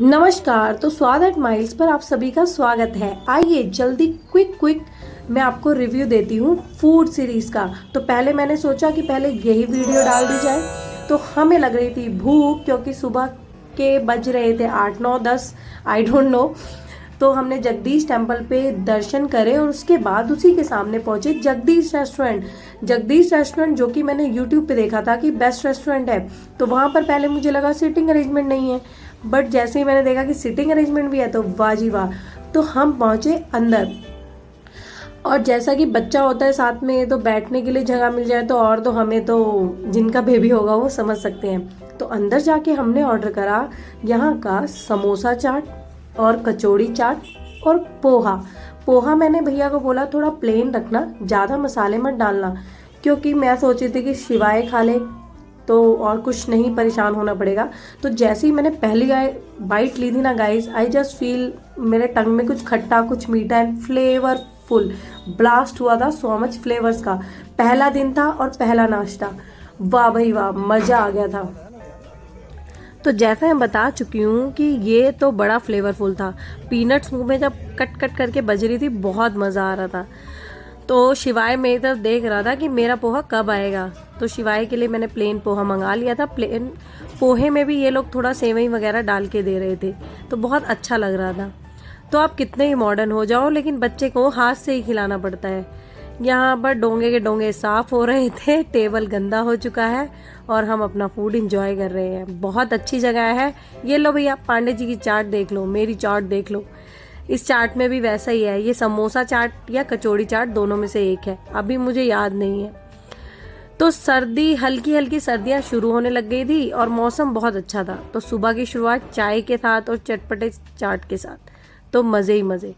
नमस्कार। तो स्वाद एट माइल्स पर आप सभी का स्वागत है। आइए जल्दी क्विक मैं आपको रिव्यू देती हूँ फूड सीरीज का। तो पहले मैंने सोचा कि पहले यही वीडियो डाल दी जाए। तो हमें लग रही थी भूख, क्योंकि सुबह के बज रहे थे 8 9 10, आई डोंट नो। तो हमने जगदीश टेम्पल पे दर्शन करे और उसके बाद उसी के सामने पहुंचे जगदीश रेस्टोरेंट। जगदीश रेस्टोरेंट जो कि मैंने यूट्यूब पे देखा था कि बेस्ट रेस्टोरेंट है। तो वहां पर पहले मुझे लगा सीटिंग अरेंजमेंट नहीं है, बट जैसे ही मैंने देखा कि सीटिंग अरेंजमेंट भी है तो वाह जी वाह। तो हम पहुंचे अंदर, और जैसा कि बच्चा होता है साथ में तो बैठने के लिए जगह मिल जाए तो और तो हमें तो जिनका बेबी होगा वो समझ सकते हैं। तो अंदर जाके हमने ऑर्डर करा यहाँ का समोसा चाट और कचौड़ी चाट और पोहा। पोहा मैंने भैया को बोला थोड़ा प्लेन रखना, ज़्यादा मसाले मत डालना, क्योंकि मैं सोची थी कि शिवाय खा ले तो और कुछ नहीं परेशान होना पड़ेगा। तो जैसे ही मैंने पहली बाइट ली थी ना गाइस, आई जस्ट फील मेरे टंग में कुछ खट्टा कुछ मीठा एंड फ्लेवरफुल ब्लास्ट हुआ था। सो मच फ्लेवर्स का पहला दिन था और पहला नाश्ता, वाह भाई वाह, मजा आ गया था। तो जैसा मैं बता चुकी हूँ कि ये तो बड़ा फ्लेवरफुल था। पीनट्स मुंह में जब कट कट करके बज रही थी बहुत मज़ा आ रहा था। तो शिवाय मेरी तरफ देख रहा था कि मेरा पोहा कब आएगा। तो शिवाय के लिए मैंने प्लेन पोहा मंगा लिया था। प्लेन पोहे में भी ये लोग थोड़ा सेवई वगैरह डाल के दे रहे थे, तो बहुत अच्छा लग रहा था। तो आप कितने ही मॉडर्न हो जाओ, लेकिन बच्चे को हाथ से ही खिलाना पड़ता है। यहाँ पर डोंगे के डोंगे साफ हो रहे थे, टेबल गंदा हो चुका है और हम अपना फूड इंजॉय कर रहे हैं। बहुत अच्छी जगह है। ये लो भैया, पांडे जी की चाट देख लो, मेरी चाट देख लो। इस चाट में भी वैसा ही है, ये समोसा चाट या कचौड़ी चाट दोनों में से एक है, अभी मुझे याद नहीं है। तो सर्दी, हल्की हल्की सर्दियां शुरू होने लग गई थी और मौसम बहुत अच्छा था। तो सुबह की शुरुआत चाय के साथ और चटपटे चाट के साथ, तो मजे ही मजे।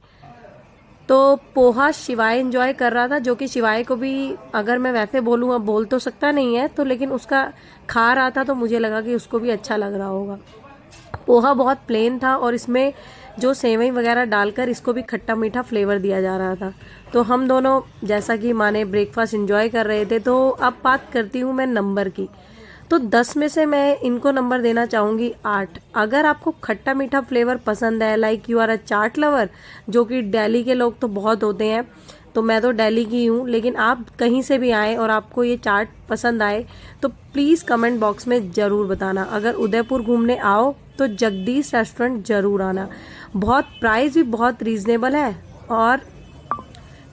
तो पोहा शिवाय एंजॉय कर रहा था, जो कि शिवाय को भी अगर मैं वैसे बोलूँ, अब बोल तो सकता नहीं है तो, लेकिन उसका खा रहा था तो मुझे लगा कि उसको भी अच्छा लग रहा होगा। पोहा बहुत प्लेन था और इसमें जो सेवई वगैरह डालकर इसको भी खट्टा मीठा फ्लेवर दिया जा रहा था। तो हम दोनों जैसा कि माने ब्रेकफास्ट एंजॉय कर रहे थे। तो अब बात करती हूँ मैं नंबर की। तो 10 में से मैं इनको नंबर देना चाहूँगी 8। अगर आपको खट्टा मीठा फ्लेवर पसंद है, like you are a chaat lover, जो कि दिल्ली के लोग तो बहुत होते हैं, तो मैं तो दिल्ली की हूँ, लेकिन आप कहीं से भी आए और आपको ये चाट पसंद आए तो प्लीज़ कमेंट बॉक्स में ज़रूर बताना। अगर उदयपुर घूमने आओ तो जगदीश रेस्टोरेंट ज़रूर आना। बहुत प्राइस भी बहुत रीज़नेबल है और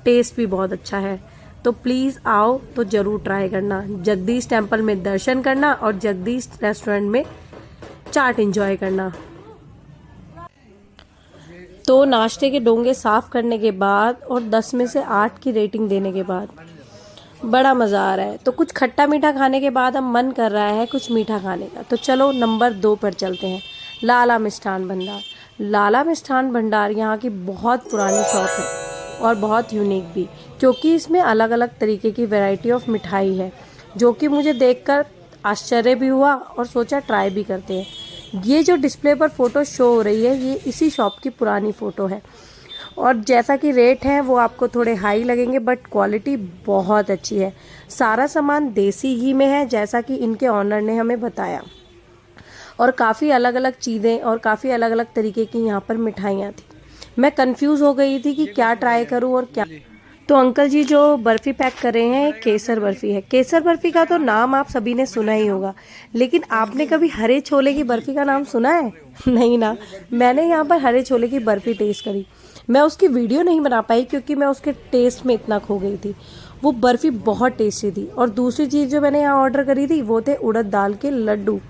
टेस्ट भी बहुत अच्छा है। तो प्लीज़ आओ तो ज़रूर ट्राई करना। जगदीश टेम्पल में दर्शन करना और जगदीश रेस्टोरेंट में चाट एंजॉय करना। तो नाश्ते के डोंगे साफ करने के बाद और 10 में से 8 की रेटिंग देने के बाद बड़ा मज़ा आ रहा है। तो कुछ खट्टा मीठा खाने के बाद अब मन कर रहा है कुछ मीठा खाने का। तो चलो नंबर 2 पर चलते हैं, लाला मिष्ठान भंडार। लाला मिष्ठान भंडार यहाँ की बहुत पुरानी शॉप है और बहुत यूनिक भी, क्योंकि इसमें अलग अलग तरीके की वैरायटी ऑफ मिठाई है, जो कि मुझे देखकर आश्चर्य भी हुआ और सोचा ट्राई भी करते हैं। ये जो डिस्प्ले पर फ़ोटो शो हो रही है ये इसी शॉप की पुरानी फ़ोटो है, और जैसा कि रेट है वो आपको थोड़े हाई लगेंगे, बट क्वालिटी बहुत अच्छी है। सारा सामान देसी घी में है, जैसा कि इनके ऑनर ने हमें बताया, और काफ़ी अलग अलग चीज़ें और काफ़ी अलग अलग तरीके की यहाँ पर मिठाइयाँ थी। मैं कंफ्यूज हो गई थी कि क्या ट्राई करूँ और क्या। तो अंकल जी जो बर्फ़ी पैक कर रहे हैं, केसर बर्फ़ी है। केसर बर्फ़ी का तो नाम आप सभी ने सुना ही होगा, लेकिन आपने कभी हरे छोले की बर्फ़ी का नाम सुना है? नहीं ना। मैंने यहाँ पर हरे छोले की बर्फ़ी टेस्ट करी। मैं उसकी वीडियो नहीं बना पाई क्योंकि मैं उसके टेस्ट में इतना खो गई थी। वो बर्फ़ी बहुत टेस्टी थी। और दूसरी चीज़ जो मैंने यहाँ ऑर्डर करी थी वो थे उड़द दाल के लड्डू।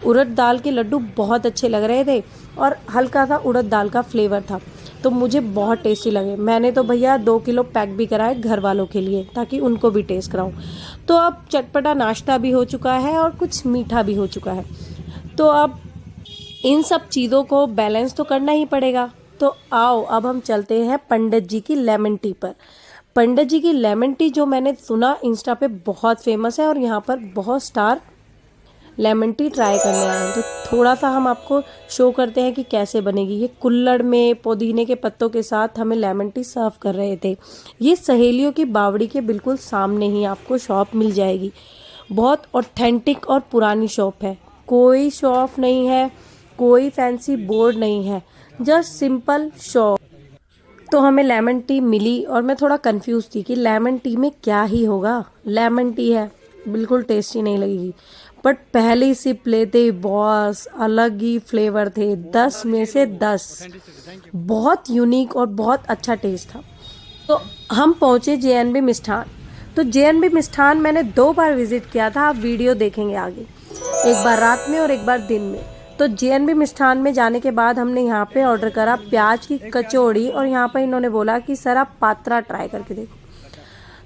उड़द दाल के लड्डू बहुत अच्छे लग रहे थे और हल्का सा उड़द दाल का फ्लेवर था, तो मुझे बहुत टेस्टी लगे। मैंने तो भैया 2 किलो पैक भी कराए घर वालों के लिए, ताकि उनको भी टेस्ट कराऊं। तो अब चटपटा नाश्ता भी हो चुका है और कुछ मीठा भी हो चुका है, तो अब इन सब चीज़ों को बैलेंस तो करना ही पड़ेगा। तो आओ अब हम चलते हैं पंडित जी की लेमन टी पर। पंडित जी की लेमन टी जो मैंने सुना इंस्टा पे बहुत फेमस है और यहाँ पर बहुत स्टार लेमन टी ट्राई करने आए हैं। तो थोड़ा सा हम आपको शो करते हैं कि कैसे बनेगी। ये कुल्हड़ में पुदीने के पत्तों के साथ हमें लेमन टी सर्व कर रहे थे। ये सहेलियों की बावड़ी के बिल्कुल सामने ही आपको शॉप मिल जाएगी। बहुत ऑथेंटिक और पुरानी शॉप है, कोई शो ऑफ नहीं है, कोई फैंसी बोर्ड नहीं है, जस्ट सिंपल शॉप। तो हमें लेमन टी मिली और मैं थोड़ा कंफ्यूज थी कि लेमन टी में क्या ही होगा, लेमन टी है, बिल्कुल टेस्टी नहीं लगेगी। बट पहली सिप लेते ही बॉस अलग ही फ्लेवर थे, 10 में से 10, बहुत यूनिक और बहुत अच्छा टेस्ट था। तो हम पहुंचे JNB मिष्ठान। तो JNB मिष्ठान मैंने 2 बार विजिट किया था, आप वीडियो देखेंगे आगे, एक बार रात में और एक बार दिन में। तो JNB मिष्ठान में जाने के बाद हमने यहाँ पे ऑर्डर करा प्याज की कचौड़ी, और यहाँ पर इन्होंने बोला कि सर आप पात्रा ट्राई करके देखो।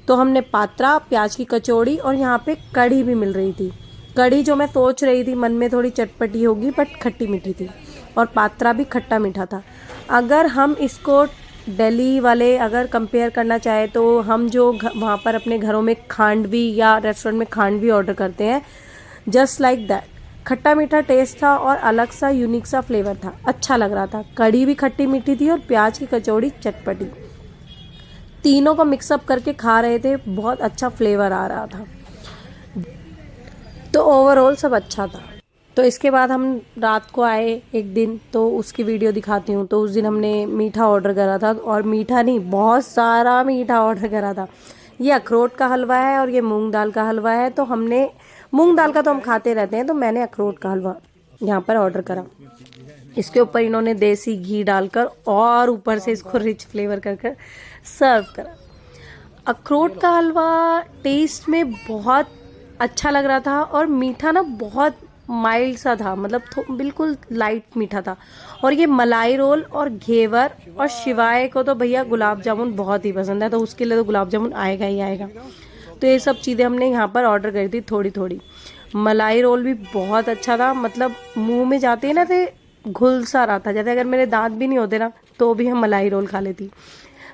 तो हमने पात्रा, प्याज की कचौड़ी, और यहाँ पे कढ़ी भी मिल रही थी। कढ़ी जो मैं सोच रही थी मन में थोड़ी चटपटी होगी, बट खट्टी मीठी थी, और पात्रा भी खट्टा मीठा था। अगर हम इसको दिल्ली वाले अगर कंपेयर करना चाहे तो हम जो वहाँ पर अपने घरों में खांडवी या रेस्टोरेंट में खांडवी ऑर्डर करते हैं, जस्ट लाइक दैट, खट्टा मीठा टेस्ट था और अलग सा यूनिक सा फ्लेवर था, अच्छा लग रहा था। कढ़ी भी खट्टी मीठी थी और प्याज की कचौड़ी चटपटी, तीनों को मिक्सअप करके खा रहे थे, बहुत अच्छा फ्लेवर आ रहा था। तो ओवरऑल सब अच्छा था। तो इसके बाद हम रात को आए एक दिन, तो उसकी वीडियो दिखाती हूँ। तो उस दिन हमने मीठा ऑर्डर करा था, और मीठा नहीं, बहुत सारा मीठा ऑर्डर करा था। ये अखरोट का हलवा है और ये मूंग दाल का हलवा है। तो हमने मूंग दाल का तो हम खाते रहते हैं, तो मैंने अखरोट का हलवा यहाँ पर ऑर्डर करा। इसके ऊपर इन्होंने देसी घी डालकर और ऊपर से इसको रिच फ्लेवर कर सर्व करा। अखरोट का हलवा टेस्ट में बहुत अच्छा लग रहा था, और मीठा ना बहुत माइल्ड सा था, मतलब बिल्कुल लाइट मीठा था। और ये मलाई रोल और घेवर, और शिवाय को तो भैया गुलाब जामुन बहुत ही पसंद है, तो उसके लिए तो गुलाब जामुन आएगा ही आएगा। तो ये सब चीज़ें हमने यहाँ पर ऑर्डर करी थी थोड़ी थोड़ी। मलाई रोल भी बहुत अच्छा था, मतलब मुंह में जाते ही ना थे, घुल सा रहा था, जैसे अगर मेरे दांत भी नहीं होते ना तो भी हम मलाई रोल खा लेती।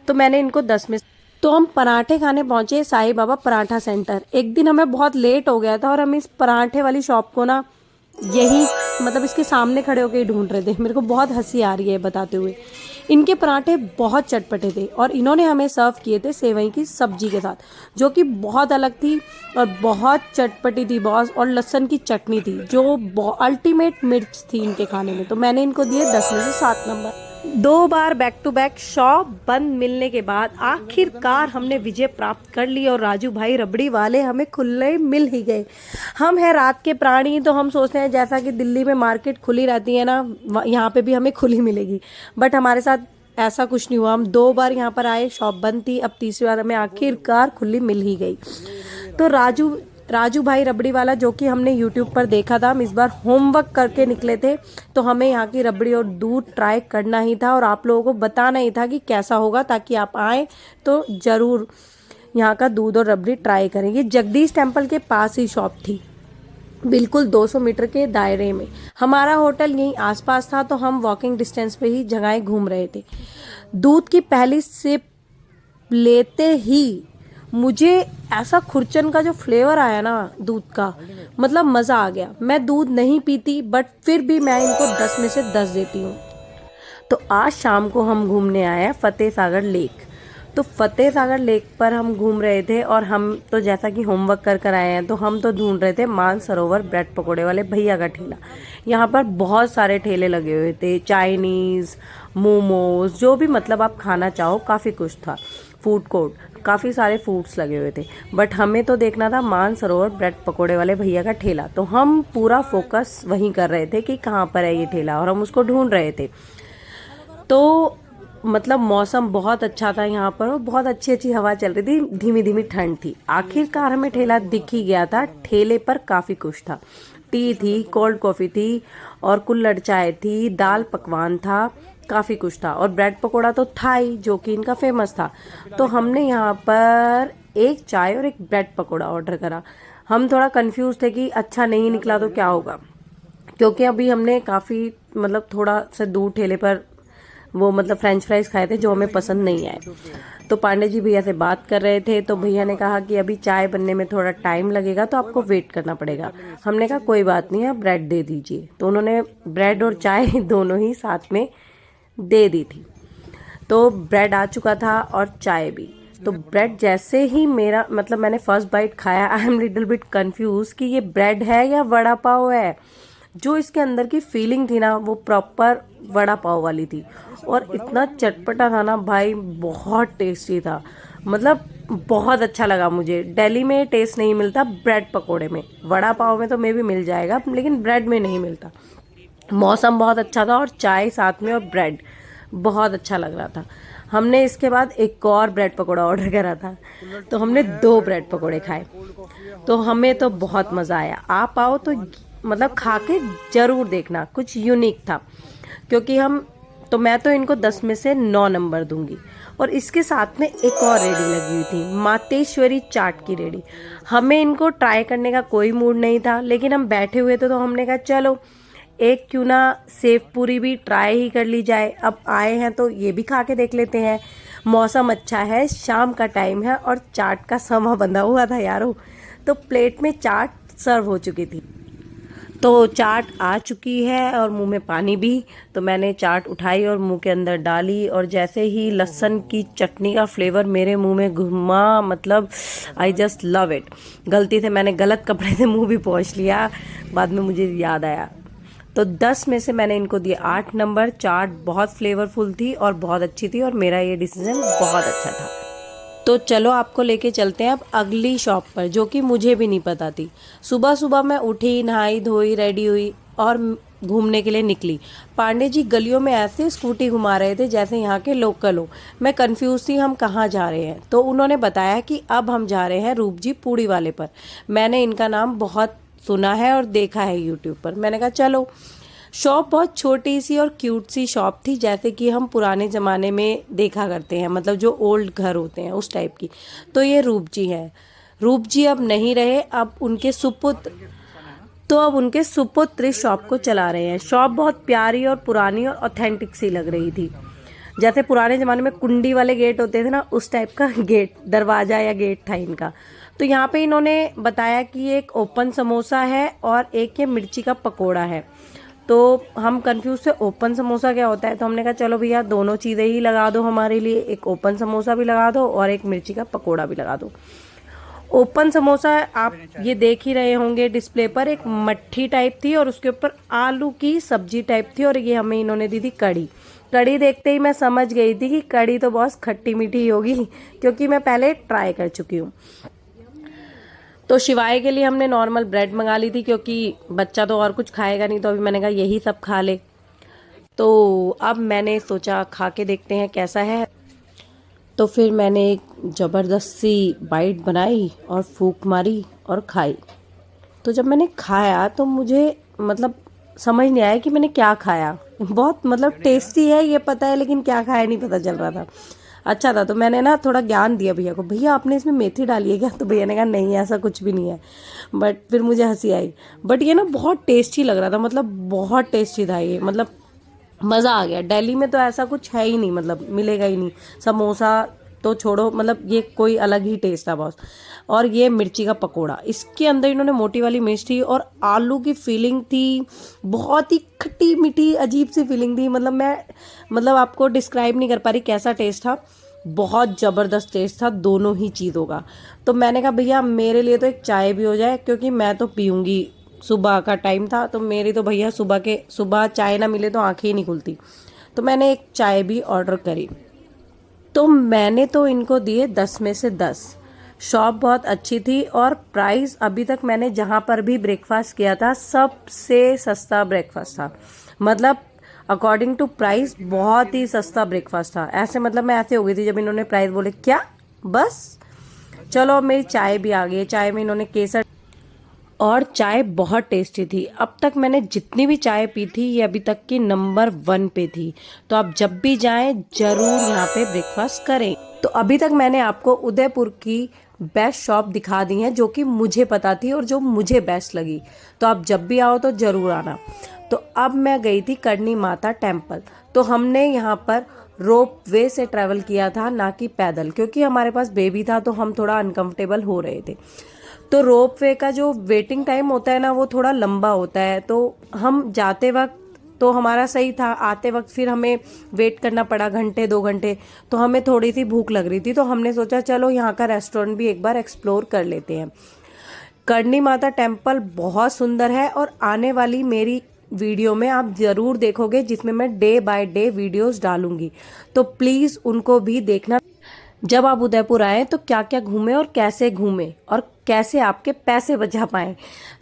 तो मैंने इनको 10 में। तो हम पराठे खाने पहुंचे साईं बाबा पराठा सेंटर। एक दिन हमें बहुत लेट हो गया था और हम इस पराठे वाली शॉप को ना यही मतलब इसके सामने खड़े होकर ही ढूंढ रहे थे। मेरे को बहुत हंसी आ रही है बताते हुए। इनके पराठे बहुत चटपटे थे और इन्होंने हमें सर्व किए थे सेवई की सब्जी के साथ, जो कि बहुत अलग थी और बहुत चटपटी थी बॉस। और लहसुन की चटनी थी जो अल्टीमेट मिर्च थी इनके खाने में। तो मैंने इनको दिए 10 में से 7 नंबर। 2 बार बैक टू बैक शॉप बंद मिलने के बाद आखिरकार हमने विजय प्राप्त कर ली और राजू भाई रबड़ी वाले हमें खुले मिल ही गए। हम हैं रात के प्राणी, तो हम सोचते हैं जैसा कि दिल्ली में मार्केट खुली रहती है ना, यहाँ पे भी हमें खुली मिलेगी। बट हमारे साथ ऐसा कुछ नहीं हुआ। हम 2 बार यहाँ पर आए, शॉप बंद थी, अब तीसरी बार हमें आखिरकार खुली मिल ही गई। तो राजू भाई रबड़ी वाला जो कि हमने YouTube पर देखा था, हम इस बार होमवर्क करके निकले थे, तो हमें यहाँ की रबड़ी और दूध ट्राई करना ही था और आप लोगों को बताना ही था कि कैसा होगा, ताकि आप आए तो ज़रूर यहाँ का दूध और रबड़ी ट्राई करें। ये जगदीश टेम्पल के पास ही शॉप थी, बिल्कुल 200 मीटर के दायरे में। हमारा होटल यहीं आसपास था, तो हम वॉकिंग डिस्टेंस पे ही जगहें घूम रहे थे। दूध की पहली सिप लेते ही मुझे ऐसा खुरचन का जो फ्लेवर आया ना दूध का, मतलब मज़ा आ गया। मैं दूध नहीं पीती, बट फिर भी मैं इनको 10 में से 10 देती हूँ। तो आज शाम को हम घूमने आए हैं फतेह सागर लेक। तो फतेह सागर लेक पर हम घूम रहे थे और हम तो जैसा कि होमवर्क कर आए हैं, तो हम तो ढूंढ रहे थे मानसरोवर ब्रेड पकोड़े वाले भैया का ठेला। यहाँ पर बहुत सारे ठेले लगे हुए थे, चाइनीज़, मोमोज, जो भी मतलब आप खाना चाहो, काफ़ी कुछ था। फूड कोर्ट, काफ़ी सारे फूड्स लगे हुए थे, बट हमें तो देखना था मानसरोवर ब्रेड पकोड़े वाले भैया का ठेला। तो हम पूरा फोकस वहीं कर रहे थे कि कहाँ पर है ये ठेला, और हम उसको ढूंढ रहे थे। तो मतलब मौसम बहुत अच्छा था यहाँ पर और बहुत अच्छी अच्छी हवा चल रही थी, धीमी धीमी ठंड थी। आखिरकार हमें ठेला दिख ही गया था। ठेले पर काफ़ी कुछ था, टी थी, कोल्ड कॉफ़ी थी और कुल्हड़ चाय थी, दाल पकवान था, काफ़ी कुछ था। और ब्रेड पकोड़ा तो था ही, जो कि इनका फेमस था। तो हमने यहाँ पर एक चाय और एक ब्रेड पकोड़ा ऑर्डर करा। हम थोड़ा कंफ्यूज थे कि अच्छा नहीं निकला तो क्या होगा, क्योंकि अभी हमने काफ़ी मतलब थोड़ा सा दूर ठेले पर वो मतलब फ्रेंच फ्राइज खाए थे जो हमें पसंद नहीं आए। तो पांडे जी भैया से बात कर रहे थे, तो भैया ने कहा कि अभी चाय बनने में थोड़ा टाइम लगेगा, तो आपको वेट करना पड़ेगा। हमने कहा कोई बात नहीं, आप ब्रेड दे दीजिए। तो उन्होंने ब्रेड और चाय दोनों ही साथ में दे दी थी। तो ब्रेड आ चुका था और चाय भी। तो ब्रेड जैसे ही मेरा मतलब मैंने फर्स्ट बाइट खाया, I am little bit confuse कि ये ब्रेड है या वड़ा पाव है। जो इसके अंदर की फीलिंग थी ना वो प्रॉपर वड़ा पाव वाली थी और इतना चटपटा था ना भाई, बहुत टेस्टी था। मतलब बहुत अच्छा लगा मुझे। दिल्ली में टेस्ट नहीं मिलता ब्रेड पकोड़े में, वड़ा पाव में तो मे भी मिल जाएगा लेकिन ब्रेड में नहीं मिलता। मौसम बहुत अच्छा था और चाय साथ में और ब्रेड बहुत अच्छा लग रहा था। हमने इसके बाद एक और ब्रेड पकोड़ा ऑर्डर करा था, तो हमने 2 ब्रेड पकोड़े खाए, तो हमें तो बहुत मज़ा आया। आप आओ तो मतलब खा के ज़रूर देखना, कुछ यूनिक था। क्योंकि मैं तो इनको 10 में से 9 नंबर दूंगी। और इसके साथ में एक और रेडी लगी हुई थी, मातेश्वरी चाट की रेडी। हमें इनको ट्राई करने का कोई मूड नहीं था, लेकिन हम बैठे हुए थे तो हमने कहा चलो एक क्यों ना सेव पूरी भी ट्राई ही कर ली जाए। अब आए हैं तो ये भी खा के देख लेते हैं। मौसम अच्छा है, शाम का टाइम है और चाट का समा बंधा हुआ था यारो। तो प्लेट में चाट सर्व हो चुकी थी, तो चाट आ चुकी है और मुंह में पानी भी। तो मैंने चाट उठाई और मुंह के अंदर डाली और जैसे ही लहसुन की चटनी का फ्लेवर मेरे मुंह में घुमा, मतलब आई जस्ट लव इट। गलती से मैंने गलत कपड़े से मुंह भी पोंछ लिया, बाद में मुझे याद आया। तो 10 में से मैंने इनको दिए 8 नंबर। चाट बहुत फ्लेवरफुल थी और बहुत अच्छी थी और मेरा ये डिसीजन बहुत अच्छा था। तो चलो आपको लेके चलते हैं अब अगली शॉप पर, जो कि मुझे भी नहीं पता थी। सुबह सुबह मैं उठी, नहाई धोई, रेडी हुई और घूमने के लिए निकली। पांडे जी गलियों में ऐसे स्कूटी घुमा रहे थे जैसे यहाँ के लोकल हो। मैं कंफ्यूज थी हम कहाँ जा रहे हैं, तो उन्होंने बताया कि अब हम जा रहे हैं रूप जी पूड़ी वाले पर। मैंने इनका नाम बहुत सुना है और देखा है यूट्यूब पर। मैंने कहा चलो। शॉप बहुत छोटी सी और क्यूट सी शॉप थी, जैसे कि हम पुराने ज़माने में देखा करते हैं, मतलब जो ओल्ड घर होते हैं उस टाइप की। तो ये रूप जी है। रूप जी अब नहीं रहे, अब उनके सुपुत्र इस शॉप को चला रहे हैं। शॉप बहुत प्यारी और पुरानी और ऑथेंटिक सी लग रही थी, जैसे पुराने ज़माने में कुंडी वाले गेट होते थे ना, उस टाइप का गेट, दरवाज़ा या गेट था इनका। तो यहाँ पे इन्होंने बताया कि एक ओपन समोसा है और एक ये मिर्ची का पकोड़ा है। तो हम कंफ्यूज थे ओपन समोसा क्या होता है, तो हमने कहा चलो भैया दोनों चीज़ें ही लगा दो हमारे लिए, एक ओपन समोसा भी लगा दो और एक मिर्ची का पकोड़ा भी लगा दो। ओपन समोसा आप ये देख ही रहे होंगे डिस्प्ले पर, एक मट्ठी टाइप थी और उसके ऊपर आलू की सब्जी टाइप थी और ये हमें इन्होंने दी थी कड़ी। कड़ी देखते ही मैं समझ गई थी कि कड़ी तो बहुत खट्टी मीठी होगी, क्योंकि मैं पहले ट्राई कर चुकी हूँ। तो शिवाय के लिए हमने नॉर्मल ब्रेड मंगा ली थी, क्योंकि बच्चा तो और कुछ खाएगा नहीं, तो अभी मैंने कहा यही सब खा ले। तो अब मैंने सोचा खा के देखते हैं कैसा है। तो फिर मैंने एक ज़बरदस्त सी बाइट बनाई और फूंक मारी और खाई। तो जब मैंने खाया तो मुझे मतलब समझ नहीं आया कि मैंने क्या खाया। बहुत मतलब टेस्टी है ये पता है, लेकिन क्या खाया नहीं पता चल रहा था। अच्छा था, तो मैंने ना थोड़ा ज्ञान दिया भैया को, भैया आपने इसमें मेथी डाली है क्या? तो भैया ने कहा नहीं ऐसा कुछ भी नहीं है। बट फिर मुझे हंसी आई। बट ये ना बहुत टेस्टी लग रहा था, मतलब बहुत टेस्टी था ये, मतलब मज़ा आ गया। दिल्ली में तो ऐसा कुछ है ही नहीं, मतलब मिलेगा ही नहीं। समोसा तो छोड़ो, मतलब ये कोई अलग ही टेस्ट था बॉस। और ये मिर्ची का पकोड़ा, इसके अंदर इन्होंने मोटी वाली मिर्च थी और आलू की फीलिंग थी, बहुत ही खट्टी मीठी अजीब सी फीलिंग थी। मतलब आपको डिस्क्राइब नहीं कर पा रही कैसा टेस्ट था। बहुत ज़बरदस्त टेस्ट था दोनों ही चीज़ों का। तो मैंने कहा भैया मेरे लिए तो एक चाय भी हो जाए, क्योंकि मैं तो पीऊँगी। सुबह का टाइम था तो मेरी तो भैया सुबह चाय ना मिले तो आंखें ही नहीं खुलती। तो मैंने एक चाय भी ऑर्डर करी। तो मैंने तो इनको दिए 10 में से 10। शॉप बहुत अच्छी थी और प्राइस अभी तक मैंने जहाँ पर भी ब्रेकफास्ट किया था सबसे सस्ता ब्रेकफास्ट था। मतलब अकॉर्डिंग टू प्राइस बहुत ही सस्ता ब्रेकफास्ट था। ऐसे मतलब मैं ऐसे हो गई थी जब इन्होंने प्राइस बोले, क्या बस। चलो अब मेरी चाय भी आ गई है। चाय में इन्होंने केसर और चाय बहुत टेस्टी थी। अब तक मैंने जितनी भी चाय पी थी ये अभी तक की नंबर 1 पे थी। तो आप जब भी जाएं जरूर यहाँ पे ब्रेकफास्ट करें। तो अभी तक मैंने आपको उदयपुर की बेस्ट शॉप दिखा दी है, जो कि मुझे पता थी और जो मुझे बेस्ट लगी। तो आप जब भी आओ तो जरूर आना। तो अब मैं गई थी करणी माता टेम्पल। तो हमने यहाँ पर रोप वे से ट्रैवल किया था, ना कि पैदल, क्योंकि हमारे पास बेबी था तो हम थोड़ा अनकंफर्टेबल हो रहे थे। तो रोप वे का जो वेटिंग टाइम होता है ना वो थोड़ा लंबा होता है। तो हम जाते वक्त तो हमारा सही था, आते वक्त फिर हमें वेट करना पड़ा घंटे 2 घंटे। तो हमें थोड़ी सी भूख लग रही थी, तो हमने सोचा चलो यहाँ का रेस्टोरेंट भी एक बार एक्सप्लोर कर लेते हैं। करणी माता टेम्पल बहुत सुंदर है और आने वाली मेरी वीडियो में आप ज़रूर देखोगे जिसमें मैं डे बाय डे वीडियोस डालूंगी, तो प्लीज़ उनको भी देखना। जब आप उदयपुर आए तो क्या क्या घूमे और कैसे आपके पैसे बचा पाएं,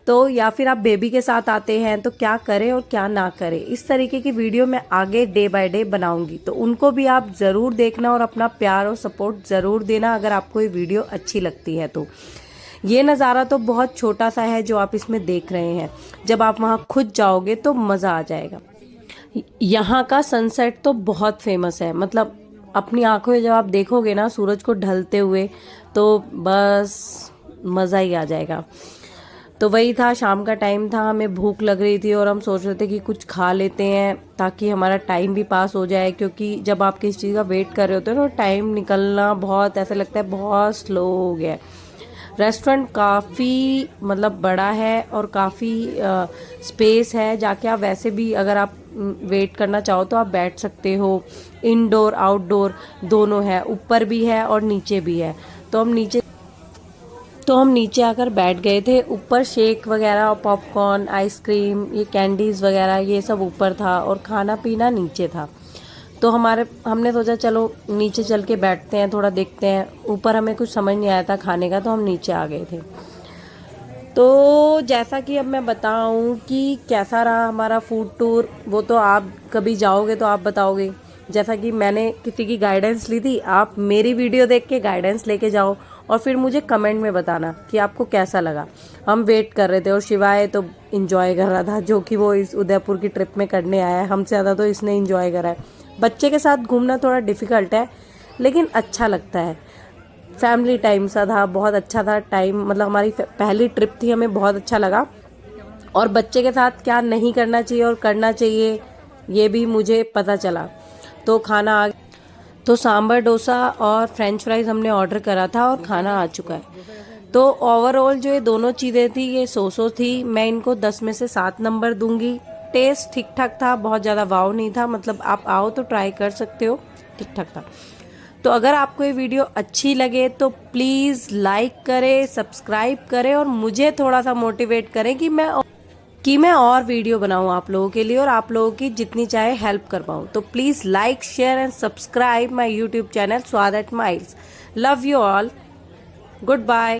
तो या फिर आप बेबी के साथ आते हैं तो क्या करें और क्या ना करें, इस तरीके की वीडियो मैं आगे डे बाय डे बनाऊंगी, तो उनको भी आप ज़रूर देखना और अपना प्यार और सपोर्ट ज़रूर देना अगर आपको ये वीडियो अच्छी लगती है तो। ये नज़ारा तो बहुत छोटा सा है जो आप इसमें देख रहे हैं, जब आप वहाँ खुद जाओगे तो मज़ा आ जाएगा। यहाँ का सनसेट तो बहुत फेमस है, मतलब अपनी आंखों में जब आप देखोगे ना सूरज को ढलते हुए तो बस मज़ा ही आ जाएगा। तो वही था, शाम का टाइम था, हमें भूख लग रही थी और हम सोच रहे थे कि कुछ खा लेते हैं ताकि हमारा टाइम भी पास हो जाए, क्योंकि जब आप किसी चीज़ का वेट कर रहे होते हो ना टाइम निकलना बहुत ऐसा लगता है बहुत स्लो हो गया है। रेस्टोरेंट काफ़ी मतलब बड़ा है और काफ़ी स्पेस है, जाके आप वैसे भी अगर आप वेट करना चाहो तो आप बैठ सकते हो। इंडोर आउटडोर दोनों है, ऊपर भी है और नीचे भी है। तो हम नीचे आकर बैठ गए थे। ऊपर शेक वगैरह, पॉपकॉर्न, आइसक्रीम, ये कैंडीज़ वगैरह ये सब ऊपर था और खाना पीना नीचे था। तो हमने सोचा चलो नीचे चल के बैठते हैं, थोड़ा देखते हैं। ऊपर हमें कुछ समझ नहीं आया था खाने का, तो हम नीचे आ गए थे। तो जैसा कि अब मैं बताऊं कि कैसा रहा हमारा फूड टूर, वो तो आप कभी जाओगे तो आप बताओगे। जैसा कि मैंने किसी की गाइडेंस ली थी, आप मेरी वीडियो देख के गाइडेंस लेके जाओ और फिर मुझे कमेंट में बताना कि आपको कैसा लगा। हम वेट कर रहे थे और शिवाय तो इंजॉय कर रहा था, जो कि वो इस उदयपुर की ट्रिप में करने आया है। हमसे ज़्यादा तो इसने इंजॉय करा है। बच्चे के साथ घूमना थोड़ा डिफ़िकल्ट है लेकिन अच्छा लगता है। फैमिली टाइम सा था, बहुत अच्छा था टाइम, मतलब हमारी पहली ट्रिप थी, हमें बहुत अच्छा लगा। और बच्चे के साथ क्या नहीं करना चाहिए और करना चाहिए ये भी मुझे पता चला। तो खाना आ तो सांभर डोसा और फ्रेंच फ्राइज़ हमने ऑर्डर करा था और खाना आ चुका है। तो ओवरऑल जो ये दोनों चीज़ें थी ये सो थी। मैं इनको 10 में से 7 नंबर दूंगी। टेस्ट ठीक ठाक था, बहुत ज़्यादा वाव नहीं था, मतलब आप आओ तो ट्राई कर सकते हो, ठीक ठाक था। तो अगर आपको ये वीडियो अच्छी लगे तो प्लीज़ लाइक करें, सब्सक्राइब करें और मुझे थोड़ा सा मोटिवेट करें कि मैं और वीडियो बनाऊं आप लोगों के लिए और आप लोगों की जितनी चाहे हेल्प कर पाऊं। तो please like, share and subscribe my YouTube channel Swaad at Miles. Love you all, good bye.